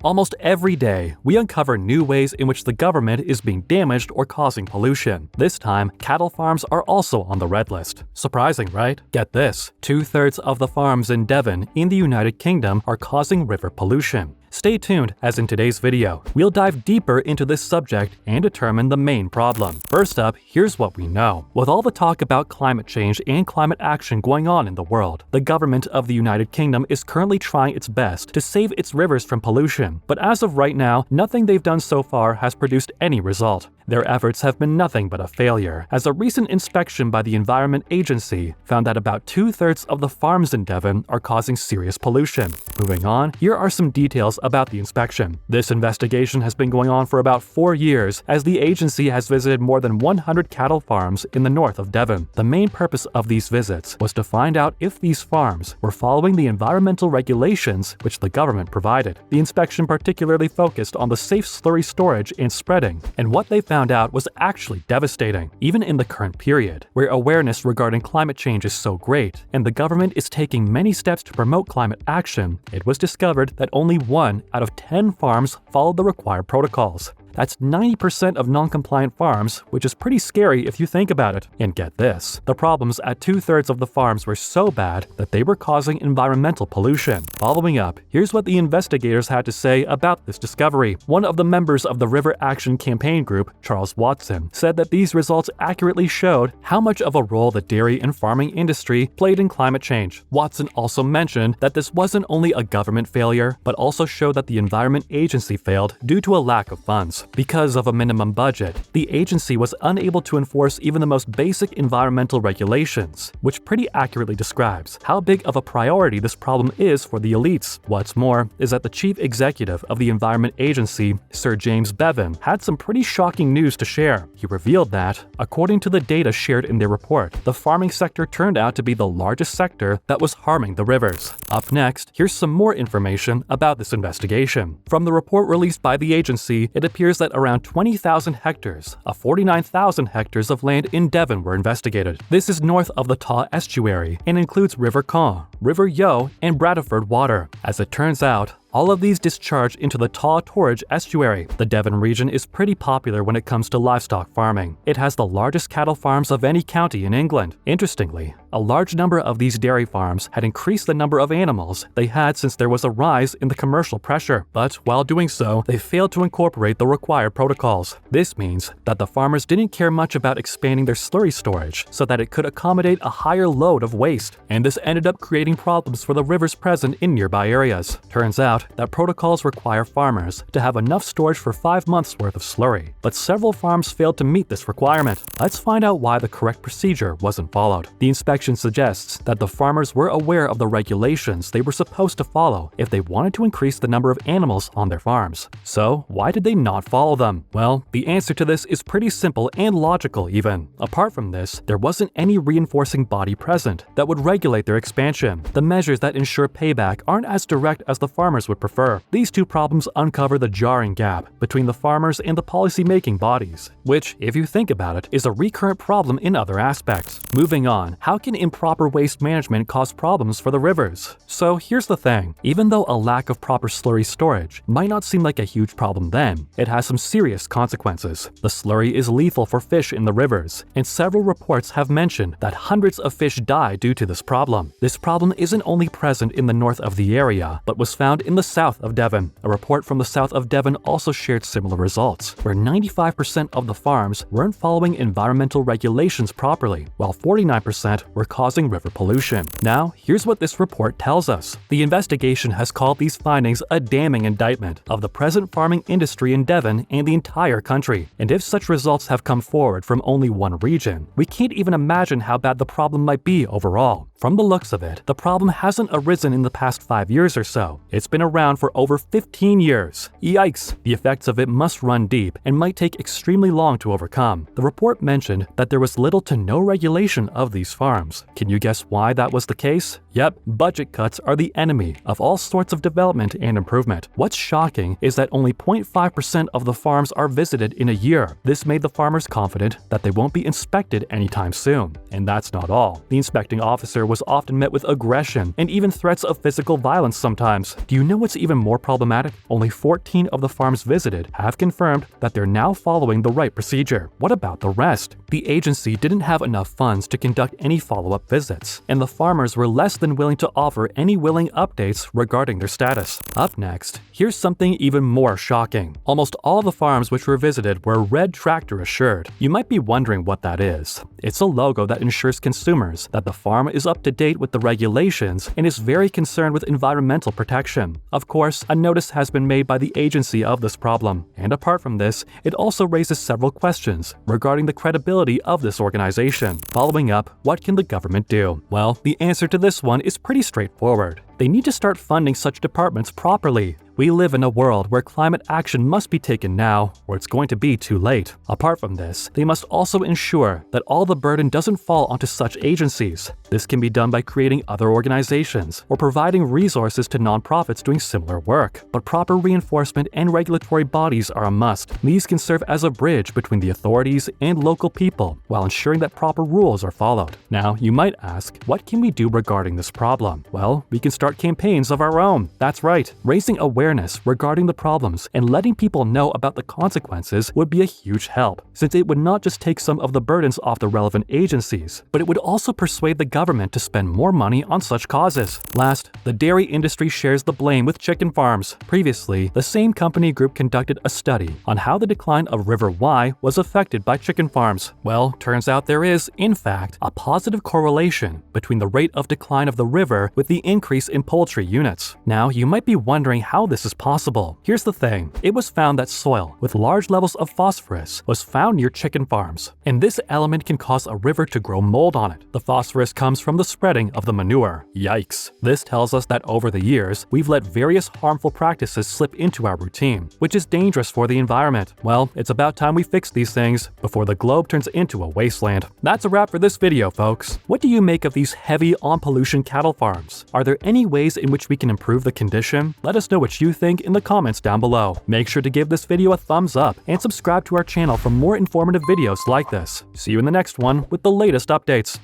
Almost every day, we uncover new ways in which the government is being damaged or causing pollution. This time, cattle farms are also on the red list. Surprising, right? Get this, 2/3 of the farms in Devon in the United Kingdom are causing river pollution. Stay tuned, as in today's video, we'll dive deeper into this subject and determine the main problem. First up, here's what we know. With all the talk about climate change and climate action going on in the world, the government of the United Kingdom is currently trying its best to save its rivers from pollution. But as of right now, nothing they've done so far has produced any result. Their efforts have been nothing but a failure, as a recent inspection by the Environment Agency found that about 2/3 of the farms in Devon are causing serious pollution. Moving on, here are some details about the inspection. This investigation has been going on for about 4 years, as the agency has visited more than 100 cattle farms in the north of Devon. The main purpose of these visits was to find out if these farms were following the environmental regulations which the government provided. The inspection particularly focused on the safe slurry storage and spreading, and what they found out was actually devastating. Even in the current period, where awareness regarding climate change is so great, and the government is taking many steps to promote climate action, it was discovered that only 1 out of 10 farms followed the required protocols. That's 90% of non-compliant farms, which is pretty scary if you think about it. And get this, the problems at 2/3 of the farms were so bad that they were causing environmental pollution. Following up, here's what the investigators had to say about this discovery. One of the members of the River Action Campaign Group, Charles Watson, said that these results accurately showed how much of a role the dairy and farming industry played in climate change. Watson also mentioned that this wasn't only a government failure, but also showed that the Environment Agency failed due to a lack of funds. Because of a minimum budget, the agency was unable to enforce even the most basic environmental regulations, which pretty accurately describes how big of a priority this problem is for the elites. What's more is that the chief executive of the Environment Agency, Sir James Devon, had some pretty shocking news to share. He revealed that, according to the data shared in their report, the farming sector turned out to be the largest sector that was harming the rivers. Up next, here's some more information about this investigation. From the report released by the agency, it appears that around 20,000 hectares of 49,000 hectares of land in Devon were investigated. This is north of the Taw estuary and includes River Caw, River Yeo, and Bradford water. As it turns out, all of these discharge into the Taw Torridge estuary. The Devon region is pretty popular when it comes to livestock farming. It has the largest cattle farms of any county in England. Interestingly, a large number of these dairy farms had increased the number of animals they had since there was a rise in the commercial pressure. But while doing so, they failed to incorporate the required protocols. This means that the farmers didn't care much about expanding their slurry storage so that it could accommodate a higher load of waste, and this ended up creating problems for the rivers present in nearby areas. Turns out that protocols require farmers to have enough storage for 5 months worth of slurry, but several farms failed to meet this requirement. Let's find out why the correct procedure wasn't followed. The inspection suggests that the farmers were aware of the regulations they were supposed to follow if they wanted to increase the number of animals on their farms. So, why did they not follow them? Well, the answer to this is pretty simple and logical even. Apart from this, there wasn't any reinforcing body present that would regulate their expansion. The measures that ensure payback aren't as direct as the farmers would prefer. These two problems uncover the jarring gap between the farmers and the policy-making bodies, which, if you think about it, is a recurrent problem in other aspects. Moving on, how can improper waste management cause problems for the rivers? So here's the thing, even though a lack of proper slurry storage might not seem like a huge problem then, it has some serious consequences. The slurry is lethal for fish in the rivers, and several reports have mentioned that hundreds of fish die due to this problem. This problem isn't only present in the north of the area, but was found in the south of Devon. A report from the south of Devon also shared similar results, where 95% of the farms weren't following environmental regulations properly, while 49% were causing river pollution. Now, here's what this report tells us. The investigation has called these findings a damning indictment of the present farming industry in Devon and the entire country. And if such results have come forward from only one region, we can't even imagine how bad the problem might be overall. From the looks of it, the problem hasn't arisen in the past 5 years or so. It's been around for over 15 years. Yikes! The effects of it must run deep and might take extremely long to overcome. The report mentioned that there was little to no regulation of these farms, farms. Can you guess why that was the case? Yep, budget cuts are the enemy of all sorts of development and improvement. What's shocking is that only 0.5% of the farms are visited in a year. This made the farmers confident that they won't be inspected anytime soon. And that's not all. The inspecting officer was often met with aggression and even threats of physical violence sometimes. Do you know what's even more problematic? Only 14 of the farms visited have confirmed that they're now following the right procedure. What about the rest? The agency didn't have enough funds to conduct any follow-up visits, and the farmers were less than willing to offer any willing updates regarding their status. Up next, here's something even more shocking. Almost all the farms which were visited were red tractor assured. You might be wondering what that is. It's a logo that ensures consumers that the farm is up to date with the regulations and is very concerned with environmental protection. Of course, a notice has been made by the agency of this problem, and apart from this, it also raises several questions regarding the credibility of this organization. Following up, what can the government do? Well, the answer to this one is pretty straightforward. They need to start funding such departments properly. We live in a world where climate action must be taken now, or it's going to be too late. Apart from this, they must also ensure that all the burden doesn't fall onto such agencies. This can be done by creating other organizations or providing resources to nonprofits doing similar work. But proper reinforcement and regulatory bodies are a must. These can serve as a bridge between the authorities and local people while ensuring that proper rules are followed. Now, you might ask, what can we do regarding this problem? Well, we can start campaigns of our own. That's right, raising awareness regarding the problems and letting people know about the consequences would be a huge help, since it would not just take some of the burdens off the relevant agencies, but it would also persuade the government to spend more money on such causes. Last, the dairy industry shares the blame with chicken farms. Previously, the same company group conducted a study on how the decline of River Wye was affected by chicken farms. Well, turns out there is, in fact, a positive correlation between the rate of decline of the river with the increase in poultry units. Now, you might be wondering how this is possible. Here's the thing. It was found that soil with large levels of phosphorus was found near chicken farms, and this element can cause a river to grow mold on it. The phosphorus comes from the spreading of the manure. Yikes. This tells us that over the years, we've let various harmful practices slip into our routine, which is dangerous for the environment. Well, it's about time we fix these things before the globe turns into a wasteland. That's a wrap for this video, folks. What do you make of these heavy on pollution cattle farms? Are there any ways in which we can improve the condition? Let us know what you think in the comments down below. Make sure to give this video a thumbs up and subscribe to our channel for more informative videos like this. See you in the next one with the latest updates.